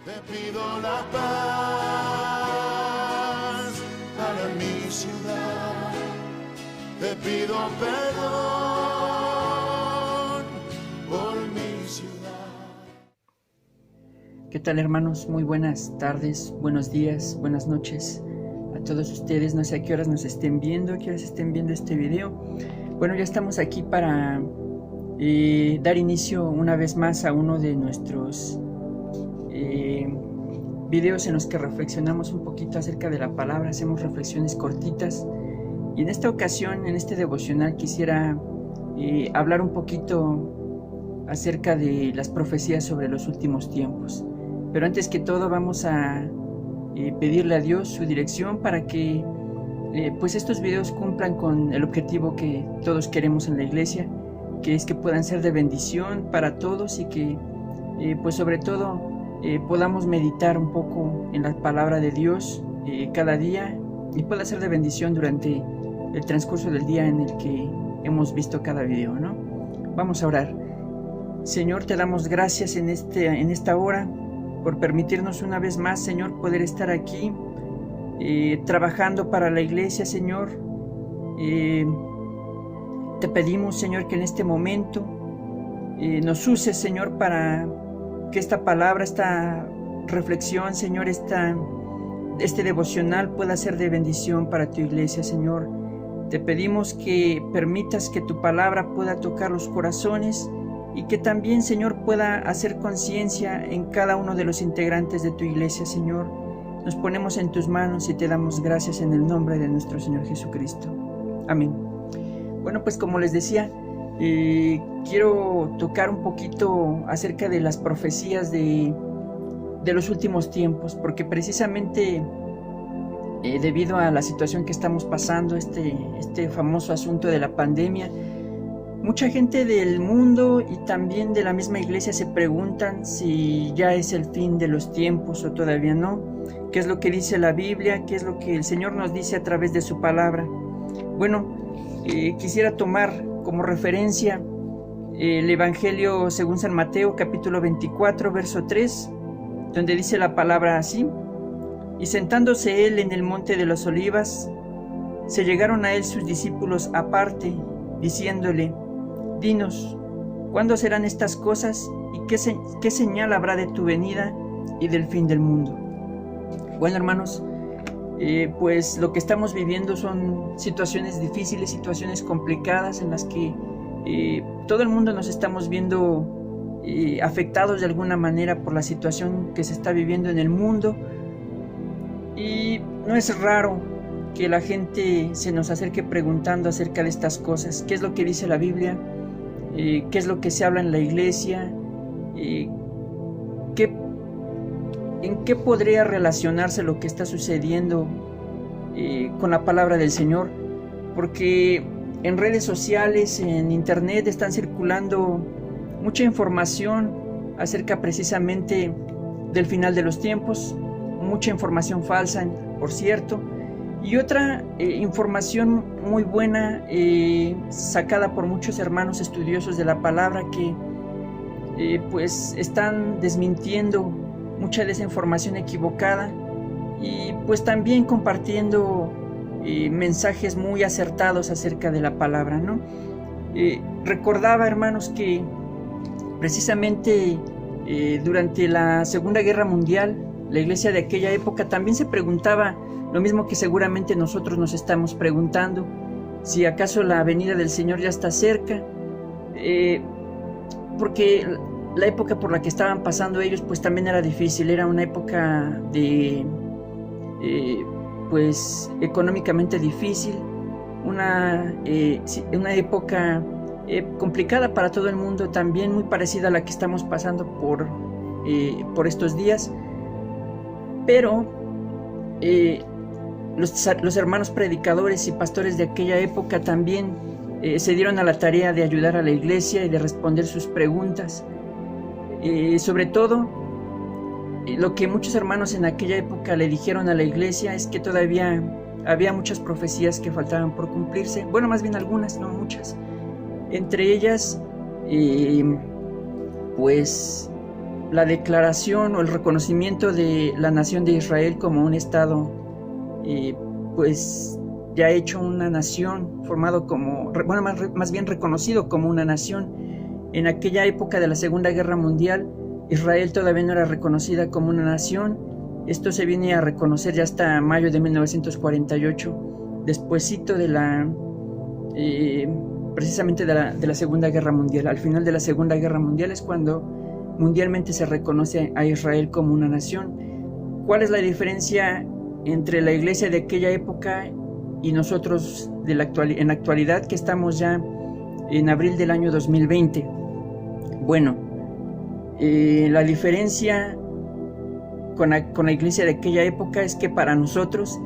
Te pido la paz para mi ciudad. Te pido perdón por mi ciudad. ¿Qué tal, hermanos? Muy buenas tardes, buenos días, buenas noches a todos ustedes. No sé a qué horas nos estén viendo, a qué horas estén viendo este video. Bueno, ya estamos aquí para dar inicio una vez más a uno de nuestros videos en los que reflexionamos un poquito acerca de la palabra, hacemos reflexiones cortitas. Y en esta ocasión, en este devocional, quisiera hablar un poquito acerca de las profecías sobre los últimos tiempos. Pero antes que todo vamos a pedirle a Dios su dirección para que pues estos videos cumplan con el objetivo que todos queremos en la iglesia, que es que puedan ser de bendición para todos y que pues sobre todo podamos meditar un poco en la palabra de Dios cada día y pueda ser de bendición durante el transcurso del día en el que hemos visto cada video, ¿no? Vamos a orar. Señor, te damos gracias en esta hora por permitirnos una vez más, Señor, poder estar aquí trabajando para la iglesia, Señor. Te pedimos, Señor, que en este momento nos uses, Señor, para que esta palabra, esta reflexión, Señor, este devocional pueda ser de bendición para tu iglesia, Señor. Te pedimos que permitas que tu palabra pueda tocar los corazones y que también, Señor, pueda hacer conciencia en cada uno de los integrantes de tu iglesia, Señor. Nos ponemos en tus manos y te damos gracias en el nombre de nuestro Señor Jesucristo. Amén. Bueno, pues como les decía, quiero tocar un poquito acerca de las profecías de los últimos tiempos, porque precisamente debido a la situación que estamos pasando, este famoso asunto de la pandemia, mucha gente del mundo y también de la misma iglesia se preguntan si ya es el fin de los tiempos o todavía no. ¿Qué es lo que dice la Biblia? ¿Qué es lo que el Señor nos dice a través de su palabra? Bueno, quisiera tomar como referencia el Evangelio según San Mateo, capítulo 24, verso 3, donde dice la palabra así: y sentándose él en el monte de las olivas, se llegaron a él sus discípulos aparte, diciéndole: dinos, ¿cuándo serán estas cosas? ¿Y qué señal habrá de tu venida y del fin del mundo? Bueno, hermanos, pues lo que estamos viviendo son situaciones difíciles, situaciones complicadas en las que todo el mundo nos estamos viendo afectados de alguna manera por la situación que se está viviendo en el mundo. Y no es raro que la gente se nos acerque preguntando acerca de estas cosas. ¿Qué es lo que dice la Biblia? ¿Qué es lo que se habla en la iglesia? ¿En qué podría relacionarse lo que está sucediendo con la palabra del Señor? Porque en redes sociales, en internet, están circulando mucha información acerca precisamente del final de los tiempos, mucha información falsa, por cierto, y otra información muy buena sacada por muchos hermanos estudiosos de la palabra que pues están desmintiendo mucha de esa información equivocada y pues también compartiendo mensajes muy acertados acerca de la palabra, ¿no? Recordaba, hermanos, que precisamente durante la Segunda Guerra Mundial, la iglesia de aquella época también se preguntaba lo mismo que seguramente nosotros nos estamos preguntando: si acaso la venida del Señor ya está cerca, porque la época por la que estaban pasando ellos pues también era difícil, era una época de pues económicamente difícil, una época complicada para todo el mundo, también muy parecida a la que estamos pasando por estos días. Pero los hermanos predicadores y pastores de aquella época también se dieron a la tarea de ayudar a la iglesia y de responder sus preguntas. Sobre todo, lo que muchos hermanos en aquella época le dijeron a la iglesia es que todavía había muchas profecías que faltaban por cumplirse. Bueno, más bien algunas, no muchas. Entre ellas, pues la declaración o el reconocimiento de la nación de Israel como un estado, pues ya hecho una nación, formado como, bueno, más bien reconocido como una nación. En aquella época de la Segunda Guerra Mundial, Israel todavía no era reconocida como una nación. Esto se viene a reconocer ya hasta mayo de 1948, despuesito de la, precisamente de la Segunda Guerra Mundial. Al final de la Segunda Guerra Mundial es cuando mundialmente se reconoce a Israel como una nación. ¿Cuál es la diferencia entre la iglesia de aquella época y nosotros en la actualidad, que estamos ya en abril del año 2020? Bueno, la diferencia con la iglesia de aquella época es que para nosotros,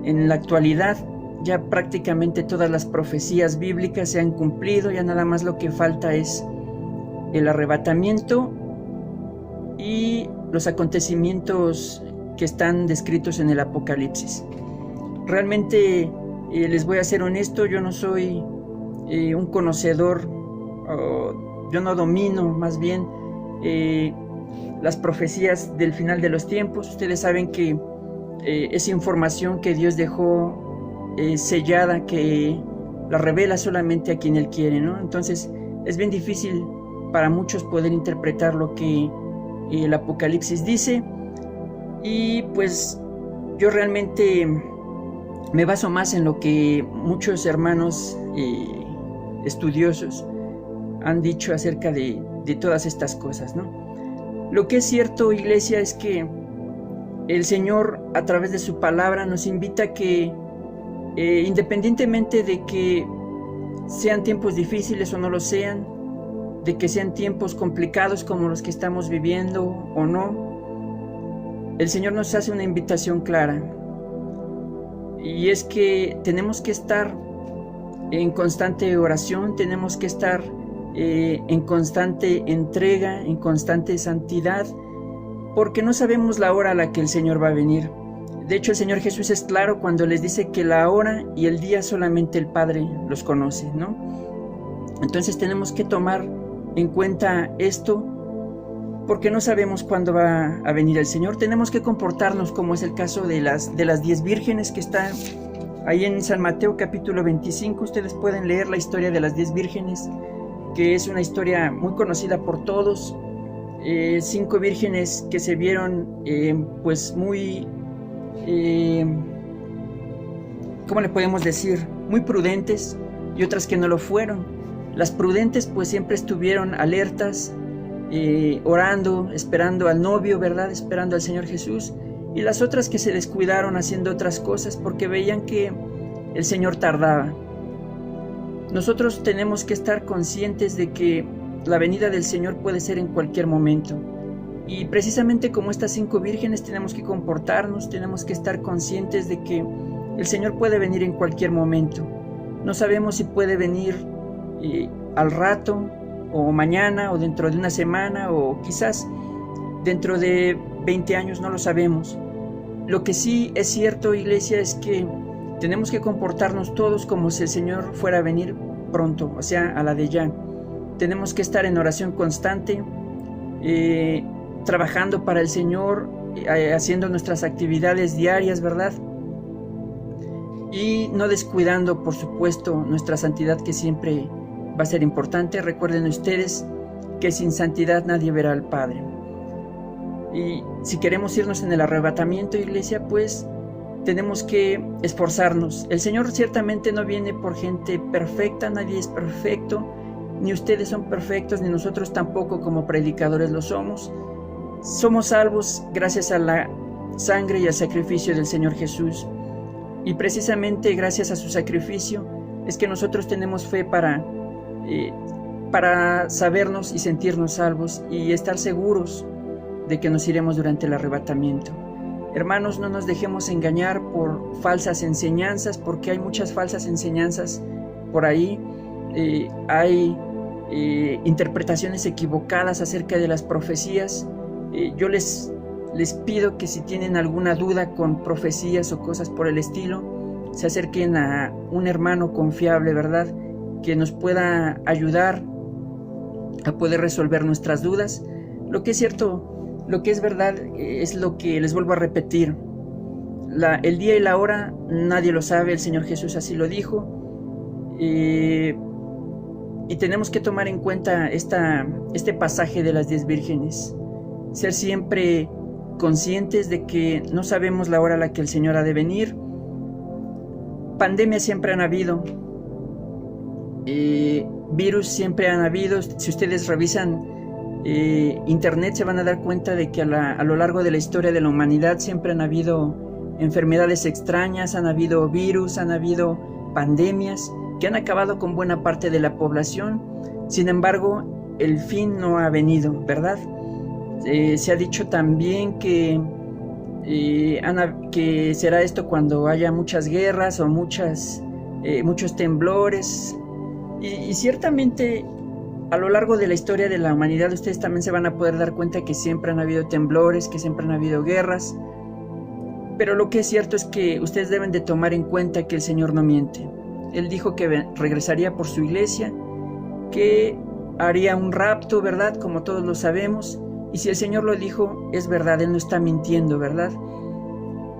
en la actualidad, ya prácticamente todas las profecías bíblicas se han cumplido. Ya nada más lo que falta es el arrebatamiento y los acontecimientos que están descritos en el Apocalipsis. Realmente, les voy a ser honesto, yo no soy un conocedor, yo no domino más bien las profecías del final de los tiempos. Ustedes saben que es información que Dios dejó sellada, que la revela solamente a quien Él quiere, ¿no? Entonces es bien difícil para muchos poder interpretar lo que el Apocalipsis dice, y pues yo realmente me baso más en lo que muchos hermanos estudiosos han dicho acerca de todas estas cosas, ¿no? Lo que es cierto, iglesia, es que el Señor, a través de su palabra, nos invita a que independientemente de que sean tiempos difíciles o no lo sean, de que sean tiempos complicados como los que estamos viviendo o no, el Señor nos hace una invitación clara, y es que tenemos que estar en constante oración, tenemos que estar en constante entrega, en constante santidad, porque no sabemos la hora a la que el Señor va a venir. De hecho, el Señor Jesús es claro cuando les dice que la hora y el día solamente el Padre los conoce, ¿no? Entonces tenemos que tomar en cuenta esto, porque no sabemos cuándo va a venir el Señor. Tenemos que comportarnos como es el caso de las 10 vírgenes que está ahí en San Mateo capítulo 25. Ustedes pueden leer la historia de las 10 vírgenes, que es una historia muy conocida por todos. 5 vírgenes que se vieron pues muy, ¿cómo le podemos decir? Muy prudentes, y otras que no lo fueron. Las prudentes pues siempre estuvieron alertas, orando, esperando al novio, ¿verdad? Esperando al Señor Jesús. Y las otras que se descuidaron haciendo otras cosas porque veían que el Señor tardaba. Nosotros tenemos que estar conscientes de que la venida del Señor puede ser en cualquier momento. Y precisamente como estas 5 vírgenes tenemos que comportarnos, tenemos que estar conscientes de que el Señor puede venir en cualquier momento. No sabemos si puede venir al rato, o mañana, o dentro de una semana, o quizás dentro de 20 años, no lo sabemos. Lo que sí es cierto, iglesia, es que tenemos que comportarnos todos como si el Señor fuera a venir pronto, o sea, a la de ya. Tenemos que estar en oración constante, trabajando para el Señor, haciendo nuestras actividades diarias, ¿verdad? Y no descuidando, por supuesto, nuestra santidad, que siempre va a ser importante. Recuerden ustedes que sin santidad nadie verá al Padre. Y si queremos irnos en el arrebatamiento, iglesia, pues tenemos que esforzarnos. El Señor ciertamente no viene por gente perfecta, nadie es perfecto, ni ustedes son perfectos, ni nosotros tampoco como predicadores lo somos. Somos salvos gracias a la sangre y al sacrificio del Señor Jesús. Y precisamente gracias a su sacrificio es que nosotros tenemos fe para sabernos y sentirnos salvos y estar seguros de que nos iremos durante el arrebatamiento. Hermanos, no nos dejemos engañar por falsas enseñanzas, porque hay muchas falsas enseñanzas por ahí. Hay interpretaciones equivocadas acerca de las profecías. Yo les pido que si tienen alguna duda con profecías o cosas por el estilo, se acerquen a un hermano confiable, ¿verdad?, que nos pueda ayudar a poder resolver nuestras dudas. Lo que es cierto, lo que es verdad, es lo que les vuelvo a repetir. El día y la hora nadie lo sabe, el Señor Jesús así lo dijo. Y tenemos que tomar en cuenta este pasaje de las 10 vírgenes. Ser siempre conscientes de que no sabemos la hora a la que el Señor ha de venir. Pandemias siempre han habido. Virus siempre han habido. Si ustedes revisan internet se van a dar cuenta de que a lo largo de la historia de la humanidad siempre han habido enfermedades extrañas, han habido virus, han habido pandemias que han acabado con buena parte de la población. Sin embargo, el fin no ha venido, ¿verdad? Se ha dicho también que será esto cuando haya muchas guerras o muchos temblores. Y ciertamente a lo largo de la historia de la humanidad ustedes también se van a poder dar cuenta que siempre han habido temblores, que siempre han habido guerras. Pero lo que es cierto es que ustedes deben de tomar en cuenta que el Señor no miente. Él dijo que regresaría por su iglesia, que haría un rapto, ¿verdad? Como todos lo sabemos. Y si el Señor lo dijo, es verdad, Él no está mintiendo, ¿verdad?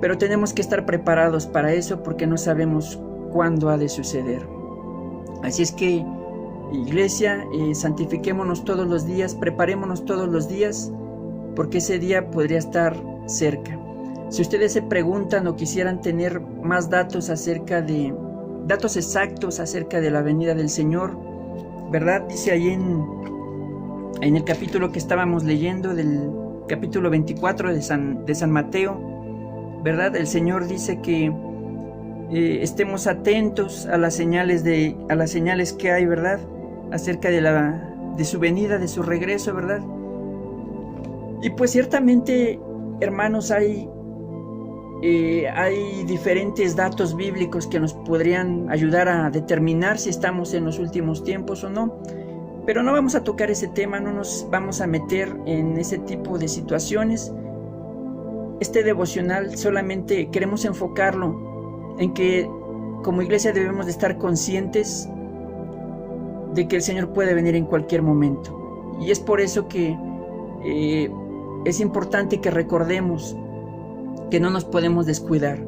Pero tenemos que estar preparados para eso porque no sabemos cuándo ha de suceder. Así es que, iglesia, santifiquémonos todos los días, preparémonos todos los días, porque ese día podría estar cerca. Si ustedes se preguntan o quisieran tener más datos exactos acerca de la venida del Señor, ¿verdad? Dice ahí en el capítulo que estábamos leyendo, del capítulo 24 de San Mateo, ¿verdad? El Señor dice que estemos atentos a las señales que hay, ¿verdad? Acerca de su venida, de su regreso, ¿verdad? Y pues ciertamente, hermanos, hay diferentes datos bíblicos que nos podrían ayudar a determinar si estamos en los últimos tiempos o no, pero no vamos a tocar ese tema, no nos vamos a meter en ese tipo de situaciones. Este devocional solamente queremos enfocarlo en que como iglesia debemos de estar conscientes de que el Señor puede venir en cualquier momento, y es por eso que es importante que recordemos que no nos podemos descuidar,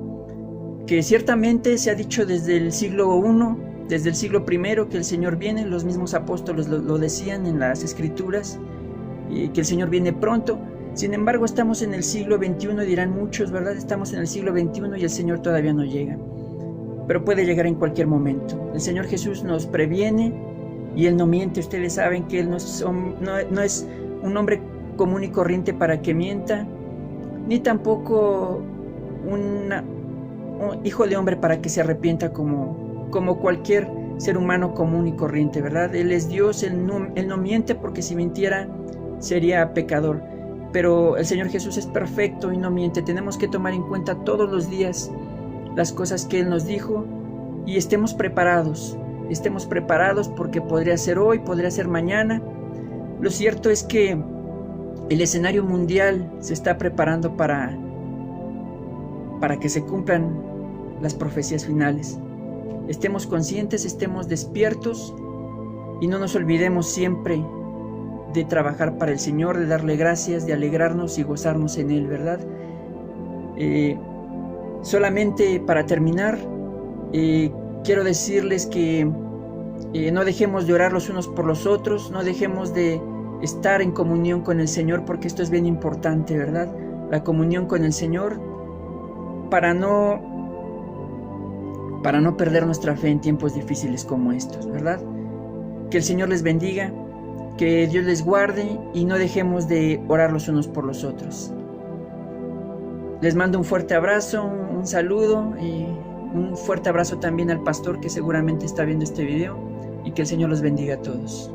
que ciertamente se ha dicho desde el siglo I, desde el siglo I, que el Señor viene. Los mismos apóstoles lo decían en las Escrituras, que el Señor viene pronto. Sin embargo, estamos en el siglo XXI, dirán muchos, ¿verdad? Estamos en el siglo XXI y el Señor todavía no llega, pero puede llegar en cualquier momento. El Señor Jesús nos previene y Él no miente. Ustedes saben que Él no es un hombre común y corriente para que mienta, ni tampoco un hijo de hombre para que se arrepienta como cualquier ser humano común y corriente, ¿verdad? Él es Dios, Él no miente, porque si mintiera sería pecador. Pero el Señor Jesús es perfecto y no miente. Tenemos que tomar en cuenta todos los días las cosas que Él nos dijo y estemos preparados porque podría ser hoy, podría ser mañana. Lo cierto es que el escenario mundial se está preparando para que se cumplan las profecías finales. Estemos conscientes, estemos despiertos y no nos olvidemos siempre de trabajar para el Señor, de darle gracias, de alegrarnos y gozarnos en Él, ¿verdad? Solamente para terminar, quiero decirles que no dejemos de orar los unos por los otros, no dejemos de estar en comunión con el Señor, porque esto es bien importante, ¿verdad? La comunión con el Señor para no perder nuestra fe en tiempos difíciles como estos, ¿verdad? Que el Señor les bendiga, que Dios les guarde y no dejemos de orar los unos por los otros. Les mando un fuerte abrazo, un saludo y un fuerte abrazo también al pastor que seguramente está viendo este video, y que el Señor los bendiga a todos.